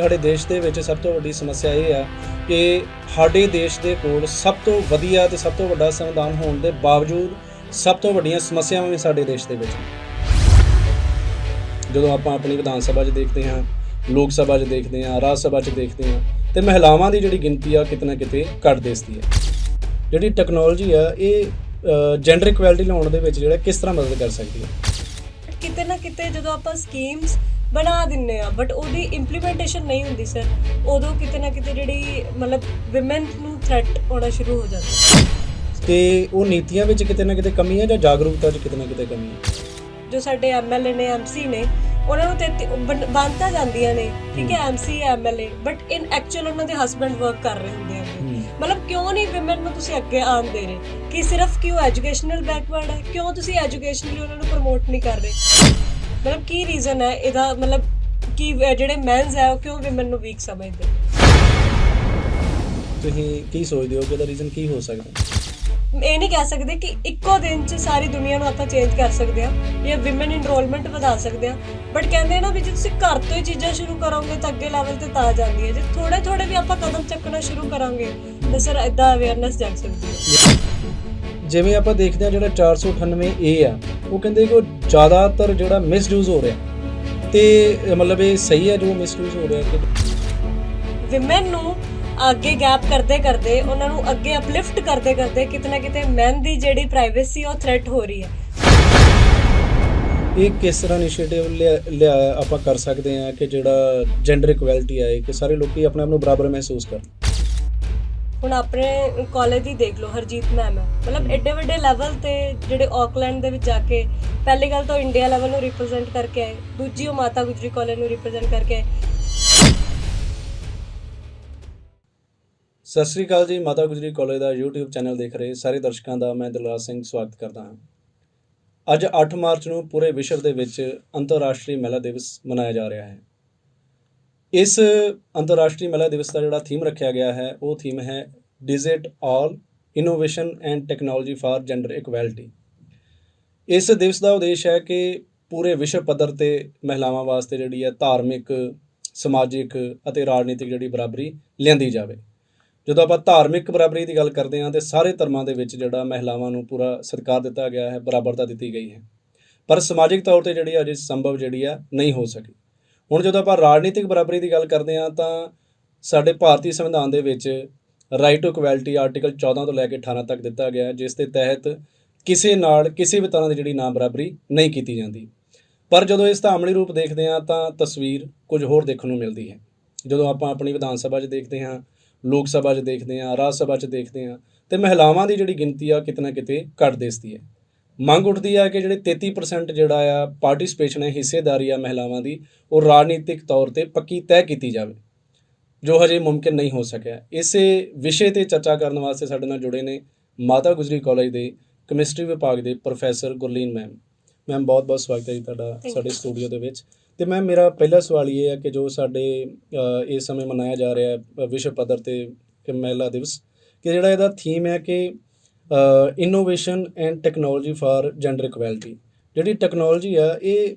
ਸਾਡੇ ਦੇਸ਼ ਦੇ ਵਿੱਚ ਸਭ ਤੋਂ ਵੱਡੀ ਸਮੱਸਿਆ ਇਹ ਆ ਕਿ ਸਾਡੇ ਦੇਸ਼ ਦੇ ਕੋਲ ਸਭ ਤੋਂ ਵਧੀਆ ਤੇ ਸਭ ਤੋਂ ਵੱਡਾ ਸੰਵਿਧਾਨ ਹੋਣ ਦੇ ਬਾਵਜੂਦ ਸਭ ਤੋਂ ਵੱਡੀਆਂ ਸਮੱਸਿਆਵਾਂ ਵੀ ਸਾਡੇ ਦੇਸ਼ ਦੇ ਵਿੱਚ ਜਦੋਂ ਆਪਾਂ ਆਪਣੀ ਵਿਧਾਨ ਸਭਾ 'ਚ ਦੇਖਦੇ ਹਾਂ, ਲੋਕ ਸਭਾ 'ਚ ਦੇਖਦੇ ਹਾਂ, ਰਾਜ ਸਭਾ 'ਚ ਦੇਖਦੇ ਹਾਂ ਤੇ ਮਹਿਲਾਵਾਂ ਦੀ ਜਿਹੜੀ ਗਿਣਤੀ ਆ ਕਿਤੇ ਨਾ ਕਿਤੇ ਘੱਟ ਦਿਸਦੀ ਹੈ। ਜਿਹੜੀ ਟੈਕਨੋਲੋਜੀ ਆ ਇਹ ਜੈਂਡਰ ਇਕੁਐਲਿਟੀ ਲਿਆਉਣ ਦੇ ਵਿੱਚ ਜਿਹੜਾ ਕਿਸ ਤਰ੍ਹਾਂ ਮਦਦ ਕਰ ਸਕਦੀ ਹੈ? ਕਿਤੇ ਨਾ ਕਿਤੇ ਜਦੋਂ ਆਪਾਂ ਸਕੀਮਸ ਬਣਾ ਦਿੰਨੇ ਆ ਬਟ ਉਹਦੀ ਇੰਪਲੀਮੈਂਟੇਸ਼ਨ ਨਹੀਂ ਹੁੰਦੀ ਸਰ, ਉਦੋਂ ਕਿਤੇ ਨਾ ਕਿਤੇ ਜਿਹੜੀ ਮਤਲਬ ਵਿਮਨ ਨੂੰ ਥ੍ਰੈਟ ਹੋਣਾ ਸ਼ੁਰੂ ਹੋ ਜਾਂਦਾ ਤੇ ਉਹ ਨੀਤੀਆਂ ਵਿੱਚ ਕਿਤੇ ਨਾ ਕਿਤੇ ਕਮੀ ਹੈ ਜਾਂ ਜਾਗਰੂਕਤਾ 'ਚ ਕਿਤੇ ਨਾ ਕਿਤੇ ਕਮੀ ਹੈ? ਜੋ ਸਾਡੇ ਐਮਐਲਏ ਨੇ, ਐਮਸੀ ਨੇ, ਉਹਨਾਂ ਨੂੰ ਬੰਨਤਾ ਜਾਂਦੀਆਂ ਨੇ, ਠੀਕ ਹੈ, MC MLA, but in actual ਉਹਨਾਂ ਦੇ ਹਸਬੈਂਡ ਵਰਕ ਕਰ ਰਹੇ ਹੁੰਦੇ ਆ। ਮਤਲਬ ਕਿਉਂ ਨਹੀਂ ਵਿਮਨ ਨੂੰ ਤੁਸੀਂ ਅੱਗੇ ਆਉਣ ਦੇ ਰਹੇ? ਕਿ ਸਿਰਫ ਕਿਉਂ ਐਜੂਕੇਸ਼ਨਲ ਬੈਕਵਰਡ ਹੈ? ਕਿਉਂ ਤੁਸੀਂ ਐਜੂਕੇਸ਼ਨਲੀ ਉਹਨਾਂ ਨੂੰ ਪ੍ਰਮੋਟ ਨਹੀਂ ਕਰ ਰਹੇ? ਮਤਲਬ ਕੀ ਰੀਜ਼ਨ ਹੈ ਇਹਦਾ? ਮਤਲਬ ਕਿ ਜਿਹੜੇ ਮੈਨਸ ਹੈ ਉਹ ਕਿਉਂ ਵਿਮਨ ਨੂੰ ਵੀਕ ਸਮਝਦੇ? ਤੁਸੀਂ ਕੀ ਸੋਚਦੇ ਹੋ ਕਿ ਇਹਦਾ ਰੀਜ਼ਨ ਕੀ ਹੋ ਸਕਦਾ? ਇਹ ਨਹੀਂ ਕਹਿ ਸਕਦੇ ਕਿ ਇੱਕੋ ਦਿਨ 'ਚ ਸਾਰੀ ਦੁਨੀਆ ਨੂੰ ਆਪਾਂ ਚੇਂਜ ਕਰ ਸਕਦੇ ਹਾਂ ਜਾਂ ਵਿਮਨ ਇਨਰੋਲਮੈਂਟ ਵਧਾ ਸਕਦੇ ਹਾਂ, ਬਟ ਕਹਿੰਦੇ ਨਾ ਵੀ ਜੇ ਤੁਸੀਂ ਘਰ ਤੋਂ ਹੀ ਚੀਜ਼ਾਂ ਸ਼ੁਰੂ ਕਰੋਗੇ ਤਾਂ ਅੱਗੇ ਲੈਵਲ ਤੇ ਤਾਂ ਜਾਂਦੀ ਹੈ। ਜੇ ਥੋੜੇ ਵੀ ਆਪਾਂ ਕਦਮ ਚੱਕਣਾ ਸ਼ੁਰੂ ਕਰਾਂਗੇ ਤਾਂ ਸਰ ਇੱਦਾਂ ਅਵੇਅਰਨੈਸ ਜਾਗ ਸਕਦੀ ਹੈ। ਜਿਵੇਂ ਆਪਾਂ ਦੇਖਦੇ ਹਾਂ ਜਿਹੜਾ 498A ਆ, ਉਹ ਕਹਿੰਦੇ ਕਿ ਉਹ ਜ਼ਿਆਦਾਤਰ ਜਿਹੜਾ ਮਿਸਯੂਜ਼ ਹੋ ਰਿਹਾ, ਤੇ ਮਤਲਬ ਇਹ ਸਹੀ ਹੈ ਜੋ ਮਿਸਯੂਜ਼ ਹੋ ਰਿਹਾ ਕਿ ਵਿਮਨ ਨੂੰ ਅੱਗੇ ਗੈਪ ਕਰਦੇ ਉਹਨਾਂ ਨੂੰ ਅੱਗੇ ਅਪਲਿਫਟ ਕਰਦੇ ਕਿਤੇ ਨਾ ਕਿਤੇ ਮੈਨ ਦੀ ਜਿਹੜੀ ਪ੍ਰਾਈਵੇਸੀ ਉਹ ਥ੍ਰੈਟ ਹੋ ਰਹੀ ਹੈ। ਇਹ ਕਿਸ ਤਰ੍ਹਾਂ ਇਨੀਸ਼ੀਏਟਿਵ ਲਿਆ ਆਪਾਂ ਕਰ ਸਕਦੇ ਹਾਂ ਕਿ ਜਿਹੜਾ ਜੈਂਡਰ ਇਕੁਐਲਿਟੀ ਆਏ, ਕਿ ਸਾਰੇ ਲੋਕੀ ਆਪਣੇ ਆਪ ਨੂੰ ਬਰਾਬਰ ਮਹਿਸੂਸ ਕਰਨ? ਹੁਣ ਆਪਣੇ ਕਾਲਜ ਦੀ ਦੇਖ ਲਓ, ਹਰਜੀਤ ਮੈਮ ਹੈ, ਮਤਲਬ ਐਡੇ ਵੱਡੇ ਲੈਵਲ ਤੇ ਜਿਹੜੇ ਆਕਲੈਂਡ ਦੇ ਵਿੱਚ ਜਾ ਕੇ ਪਹਿਲੀ ਗੱਲ ਤਾਂ ਇੰਡੀਆ ਲੈਵਲ ਨੂੰ ਰਿਪਰੈਜ਼ੈਂਟ ਕਰਕੇ ਆਏ, ਦੂਜੀ ਉਹ ਮਾਤਾ ਗੁਜਰੀ ਕਾਲਜ ਨੂੰ ਰਿਪਰੈਜ਼ੈਂਟ ਕਰਕੇ ਆਏ। ਸਤਿ ਸ਼੍ਰੀ ਅਕਾਲ ਜੀ। ਮਾਤਾ ਗੁਜਰੀ ਕਾਲਜ ਦਾ YouTube ਚੈਨਲ ਦੇਖ ਰਹੇ ਸਾਰੇ ਦਰਸ਼ਕਾਂ ਦਾ ਮੈਂ ਦਿਲਰਾਜ ਸਿੰਘ ਸਵਾਗਤ ਕਰਦਾ ਹਾਂ। ਅੱਜ 8 ਮਾਰਚ ਨੂੰ ਪੂਰੇ ਵਿਸ਼ਵ ਦੇ ਵਿੱਚ ਅੰਤਰਰਾਸ਼ਟਰੀ ਮਹਿਲਾ ਦਿਵਸ ਮਨਾਇਆ ਜਾ ਰਿਹਾ ਹੈ। ਇਸ ਅੰਤਰਰਾਸ਼ਟਰੀ ਮਹਿਲਾ ਦਿਵਸ ਦਾ ਜਿਹੜਾ ਥੀਮ ਰੱਖਿਆ ਗਿਆ ਹੈ ਉਹ ਥੀਮ ਹੈ digit all innovation and technology for gender equality. ਇਸ ਦਿਵਸ ਦਾ ਉਦੇਸ਼ ਹੈ ਕਿ ਪੂਰੇ ਵਿਸ਼ਵ ਪੱਧਰ 'ਤੇ ਮਹਿਲਾਵਾਂ ਵਾਸਤੇ ਜਿਹੜੀ ਹੈ ਧਾਰਮਿਕ, ਸਮਾਜਿਕ ਅਤੇ ਰਾਜਨੀਤਿਕ ਜਿਹੜੀ ਬਰਾਬਰੀ ਲਿਆਂਦੀ ਜਾਵੇ। ਜਦੋਂ ਆਪਾਂ ਧਾਰਮਿਕ ਬਰਾਬਰੀ ਦੀ ਗੱਲ ਕਰਦੇ ਹਾਂ ਤਾਂ ਸਾਰੇ ਧਰਮਾਂ ਦੇ ਵਿੱਚ ਜਿਹੜਾ ਮਹਿਲਾਵਾਂ ਨੂੰ ਪੂਰਾ ਸਤਿਕਾਰ ਦਿੱਤਾ ਗਿਆ ਹੈ, ਬਰਾਬਰਤਾ ਦਿੱਤੀ ਗਈ ਹੈ, ਪਰ ਸਮਾਜਿਕ ਤੌਰ 'ਤੇ ਜਿਹੜੀ ਅਜੇ ਸੰਭਵ ਜਿਹੜੀ ਆ ਨਹੀਂ ਹੋ ਸਕੀ। ਹੁਣ ਜਦੋਂ ਆਪਾਂ ਰਾਜਨੀਤਿਕ ਬਰਾਬਰੀ ਦੀ ਗੱਲ ਕਰਦੇ ਹਾਂ ਤਾਂ ਸਾਡੇ ਭਾਰਤੀ ਸੰਵਿਧਾਨ ਦੇ ਵਿੱਚ ਰਾਈਟ ਟੂ ਇਕੁਐਲਿਟੀ ਆਰਟੀਕਲ 14 ਤੋਂ ਲੈ ਕੇ 18 ਤੱਕ ਦਿੱਤਾ ਗਿਆ, ਜਿਸ ਦੇ ਤਹਿਤ ਕਿਸੇ ਨਾਲ ਕਿਸੇ ਵੀ ਤਰ੍ਹਾਂ ਦੀ ਜਿਹੜੀ ਨਾ ਬਰਾਬਰੀ ਨਹੀਂ ਕੀਤੀ ਜਾਂਦੀ। ਪਰ ਜਦੋਂ ਇਸ ਦਾ ਅਮਲੀ ਰੂਪ ਦੇਖਦੇ ਹਾਂ ਤਾਂ ਤਸਵੀਰ ਕੁਝ ਹੋਰ ਦੇਖਣ ਨੂੰ ਮਿਲਦੀ ਹੈ। ਜਦੋਂ ਆਪਾਂ ਆਪਣੀ ਵਿਧਾਨ ਸਭਾ 'ਚ ਦੇਖਦੇ ਹਾਂ, ਲੋਕ ਸਭਾ 'ਚ ਦੇਖਦੇ ਹਾਂ, ਰਾਜ ਸਭਾ 'ਚ ਦੇਖਦੇ ਹਾਂ ਤੇ ਮਹਿਲਾਵਾਂ ਦੀ ਜਿਹੜੀ ਗਿਣਤੀ ਆ ਕਿਤੇ ਨਾ ਕਿਤੇ ਘੱਟ ਦਿਸਦੀ ਹੈ। ਮੰਗ ਉੱਠਦੀ ਆ ਕਿ ਜਿਹੜੇ 33% ਜਿਹੜਾ ਆ ਪਾਰਟੀਸਪੇਸ਼ਨ ਹੈ, ਹਿੱਸੇਦਾਰੀ ਆ ਮਹਿਲਾਵਾਂ ਦੀ, ਉਹ ਰਾਜਨੀਤਿਕ ਤੌਰ 'ਤੇ ਪੱਕੀ ਤੈਅ ਕੀਤੀ ਜਾਵੇ, ਜੋ ਹਜੇ ਮੁਮਕਿਨ ਨਹੀਂ ਹੋ ਸਕਿਆ। ਇਸੇ ਵਿਸ਼ੇ 'ਤੇ ਚਰਚਾ ਕਰਨ ਵਾਸਤੇ ਸਾਡੇ ਨਾਲ ਜੁੜੇ ਨੇ ਮਾਤਾ ਗੁਜਰੀ ਕਾਲਜ ਦੇ ਕੈਮਿਸਟਰੀ ਵਿਭਾਗ ਦੇ ਪ੍ਰੋਫੈਸਰ ਗੁਰਲੀਨ ਮੈਮ। ਮੈਮ ਬਹੁਤ ਬਹੁਤ ਸਵਾਗਤ ਹੈ ਜੀ ਤੁਹਾਡਾ ਸਾਡੇ ਸਟੂਡੀਓ ਦੇ ਵਿੱਚ। ਅਤੇ ਮੈਮ ਮੇਰਾ ਪਹਿਲਾ ਸਵਾਲ ਇਹ ਹੈ ਕਿ ਜੋ ਸਾਡੇ ਇਸ ਸਮੇਂ ਮਨਾਇਆ ਜਾ ਰਿਹਾ ਵਿਸ਼ਵ ਪੱਧਰ 'ਤੇ ਮਹਿਲਾ ਦਿਵਸ, ਕਿ ਜਿਹੜਾ ਇਹਦਾ ਥੀਮ ਹੈ ਕਿ innovation and technology for gender equality, ਜਿਹੜੀ ਟੈਕਨੋਲੋਜੀ ਆ ਇਹ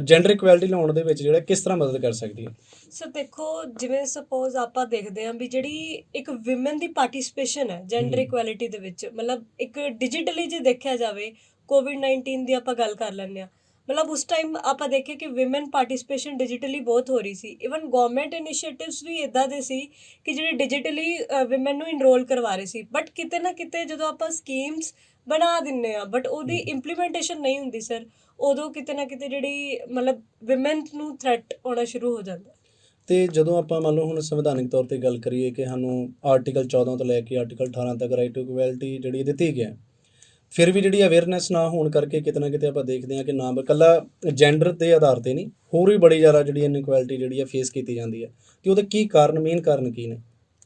ਜੈਂਡਰ ਇਕੁਐਲਿਟੀ ਲਿਆਉਣ ਦੇ ਵਿੱਚ ਜਿਹੜਾ ਕਿਸ ਤਰ੍ਹਾਂ ਮਦਦ ਕਰ ਸਕਦੀ ਹੈ? ਸਰ ਦੇਖੋ, ਜਿਵੇਂ ਸਪੋਜ਼ ਆਪਾਂ ਦੇਖਦੇ ਹਾਂ ਵੀ ਜਿਹੜੀ ਇੱਕ ਵਿਮਨ ਦੀ ਪਾਰਟੀਸਪੇਸ਼ਨ ਹੈ ਜੈਂਡਰ ਇਕੁਐਲਿਟੀ ਦੇ ਵਿੱਚ, ਮਤਲਬ ਇੱਕ ਡਿਜੀਟਲੀ ਜੇ ਦੇਖਿਆ ਜਾਵੇ, ਕੋਵਿਡ-19 ਦੀ ਆਪਾਂ ਗੱਲ ਕਰ ਲੈਂਦੇ ਹਾਂ, ਮਤਲਬ ਉਸ ਟਾਈਮ ਆਪਾਂ ਦੇਖਿਆ ਕਿ ਵਿਮਨ ਪਾਰਟੀਸਪੇਸ਼ਨ ਡਿਜੀਟਲੀ ਬਹੁਤ ਹੋ ਰਹੀ ਸੀ। ਇਵਨ ਗਵਰਨਮੈਂਟ ਇਨੀਸ਼ੀਏਟਿਵਸ ਵੀ ਇੱਦਾਂ ਦੇ ਸੀ ਕਿ ਜਿਹੜੇ ਡਿਜੀਟਲੀ ਵਿਮਨ ਨੂੰ ਇਨਰੋਲ ਕਰਵਾ ਰਹੇ ਸੀ, ਬਟ ਕਿਤੇ ਨਾ ਕਿਤੇ ਜਦੋਂ ਆਪਾਂ ਸਕੀਮਸ ਬਣਾ ਦਿੰਦੇ ਹਾਂ ਬਟ ਉਹਦੀ ਇੰਪਲੀਮੈਂਟੇਸ਼ਨ ਨਹੀਂ ਹੁੰਦੀ ਸਰ, ਉਦੋਂ ਕਿਤੇ ਨਾ ਕਿਤੇ ਜਿਹੜੀ ਮਤਲਬ ਵਿਮਨ ਨੂੰ ਥ੍ਰੈਟ ਹੋਣਾ ਸ਼ੁਰੂ ਹੋ ਜਾਂਦਾ। ਅਤੇ ਜਦੋਂ ਆਪਾਂ ਮੰਨ ਲਓ ਹੁਣ ਸੰਵਿਧਾਨਿਕ ਤੌਰ 'ਤੇ ਗੱਲ ਕਰੀਏ ਕਿ ਸਾਨੂੰ ਆਰਟੀਕਲ 14 ਤੋਂ ਲੈ ਕੇ ਆਰਟੀਕਲ 18 ਤੱਕ ਰਾਈਟ ਟੂ ਇਕੁਐਲਿਟੀ ਜਿਹੜੀ ਦਿੱਤੀ ਗਿਆ, ਫਿਰ ਵੀ ਜਿਹੜੀ ਅਵੇਅਰਨੈਸ ਨਾ ਹੋਣ ਕਰਕੇ ਕਿਤੇ ਨਾ ਕਿਤੇ ਆਪਾਂ ਦੇਖਦੇ ਹਾਂ ਕਿ ਨਾ ਇਕੱਲਾ ਜੈਂਡਰ ਦੇ ਆਧਾਰ 'ਤੇ ਨਹੀਂ, ਹੋਰ ਵੀ ਬੜੀ ਜ਼ਿਆਦਾ ਜਿਹੜੀ ਇਨਇਕੁਐਲਿਟੀ ਜਿਹੜੀ ਆ ਫੇਸ ਕੀਤੀ ਜਾਂਦੀ ਹੈ। ਅਤੇ ਉਹਦੇ ਕੀ ਕਾਰਨ, ਮੇਨ ਕਾਰਨ ਕੀ ਨੇ?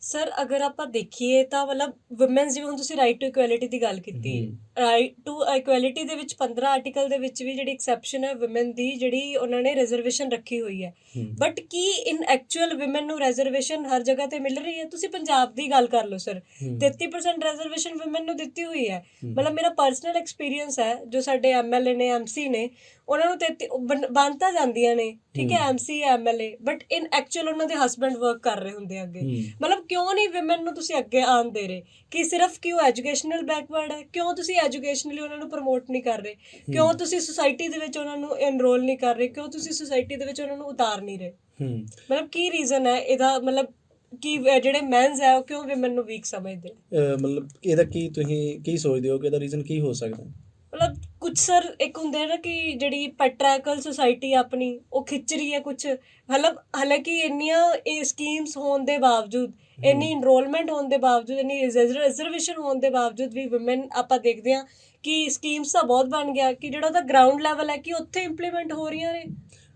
ਸਰ ਅਗਰ ਆਪਾਂ ਦੇਖੀਏ ਤਾਂ ਮਤਲਬ ਵੂਮਨਸ, ਜਿਵੇਂ ਹੁਣ ਤੁਸੀਂ ਰਾਈਟ ਟੂ ਇਕੁਐਲਿਟੀ ਦੀ ਗੱਲ ਕੀਤੀ, ਰਾਈਟ ਟੂ ਇਕੁਐਲਿਟੀ ਦੇ ਵਿੱਚ 15 ਆਰਟੀਕਲ ਦੇ ਵਿੱਚ ਵੀ ਜਿਹੜੀ ਐਕਸੈਪਸ਼ਨ ਹੈ ਵੂਮਨ ਦੀ, ਜਿਹੜੀ ਉਹਨਾਂ ਨੇ ਰਿਜ਼ਰਵੇਸ਼ਨ ਰੱਖੀ ਹੋਈ ਹੈ, but Ki in actual woman ਨੂੰ ਰਿਜ਼ਰਵੇਸ਼ਨ ਹਰ ਜਗ੍ਹਾ ਤੇ ਮਿਲ ਰਹੀ ਹੈ? ਤੁਸੀਂ ਪੰਜਾਬ ਦੀ ਗੱਲ ਕਰ ਲਓ ਸਰ, 33% ਰਿਜ਼ਰਵੇਸ਼ਨ ਵੂਮਨ ਨੂੰ ਦਿੱਤੀ ਹੋਈ ਹੈ। ਮਤਲਬ ਮੇਰਾ ਪਰਸਨਲ ਐਕਸਪੀਰੀਅੰਸ ਹੈ, ਜੋ ਸਾਡੇ ਐਮਐਲਏ ਨੇ, ਐਮਸੀ ਨੇ, ਉਹਨਾਂ ਨੂੰ 33 ਬਣਤਾ ਜਾਂਦੀਆਂ ਨੇ, ਠੀਕ ਹੈ, MC MLA, but in actual ਉਹਨਾਂ ਦੇ ਹਸਬੈਂਡ ਵਰਕ ਕਰ ਰਹੇ ਹੁੰਦੇ ਅੱਗੇ। ਮਤਲਬ ਕਿਉਂ ਨਹੀਂ ਵਿਮਨ ਨੂੰ ਤੁਸੀਂ ਅੱਗੇ ਆਉਣ ਦੇ ਰਹੇ? ਕਿ ਸਿਰਫ ਕਿ ਉਹ ਐਜੂਕੇਸ਼ਨਲ ਬੈਕਵਰਡ ਹੈ? ਕਿਉਂ ਤੁਸੀਂ ਐਜੂਕੇਸ਼ਨਲੀ ਉਹਨਾਂ ਨੂੰ ਪ੍ਰਮੋਟ ਨਹੀਂ ਕਰ ਰਹੇ? ਕਿਉਂ ਤੁਸੀਂ ਸੁਸਾਇਟੀ ਦੇ ਵਿੱਚ ਉਹਨਾਂ ਨੂੰ ਐਨਰੋਲ ਨਹੀਂ ਕਰ ਰਹੇ? ਕਿਉਂ ਤੁਸੀਂ ਸੁਸਾਇਟੀ ਦੇ ਵਿੱਚ ਉਹਨਾਂ ਨੂੰ ਉਤਾਰ ਨਹੀਂ ਰਹੇ? ਮਤਲਬ ਕੀ ਰੀਜ਼ਨ ਹੈ ਇਹਦਾ? ਮਤਲਬ ਕਿ ਜਿਹੜੇ ਮੈਨਸ ਹੈ ਉਹ ਕਿਉਂ ਵਿਮਨ ਨੂੰ ਵੀਕ ਸਮਝਦੇ? ਮਤਲਬ ਇਹਦਾ ਕੀ ਤੁਸੀਂ ਕੀ ਸੋਚਦੇ ਹੋ ਕਿ ਇਹਦਾ ਰੀਜ਼ਨ ਕੀ ਹੋ ਸਕਦਾ? ਮਤਲਬ ਕੁਛ ਸਰ ਇੱਕ ਹੁੰਦਾ ਹੈ ਨਾ ਕਿ ਜਿਹੜੀ ਪੈਟਰੈਕਲ ਸੁਸਾਇਟੀ ਆਪਣੀ ਉਹ ਖਿੱਚ ਰਹੀ ਹੈ ਕੁਛ, ਮਤਲਬ ਹਾਲਾਂਕਿ ਇੰਨੀਆਂ ਇਹ ਸਕੀਮਸ ਹੋਣ ਦੇ ਬਾਵਜੂਦ, ਇੰਨੀ ਇਨਰੋਲਮੈਂਟ ਹੋਣ ਦੇ ਬਾਵਜੂਦ, ਇੰਨੀ ਰਿਜ਼ਰਵੇਸ਼ਨ ਹੋਣ ਦੇ ਬਾਵਜੂਦ ਵੀ ਵੂਮਨ ਆਪਾਂ ਦੇਖਦੇ ਹਾਂ ਕਿ ਸਕੀਮਸ ਤਾਂ ਬਹੁਤ ਬਣ ਗਿਆ ਕਿ ਜਿਹੜਾ ਉਹਦਾ ਗਰਾਊਂਡ ਲੈਵਲ ਹੈ ਕਿ ਉੱਥੇ ਇੰਪਲੀਮੈਂਟ ਹੋ ਰਹੀਆਂ ਨੇ।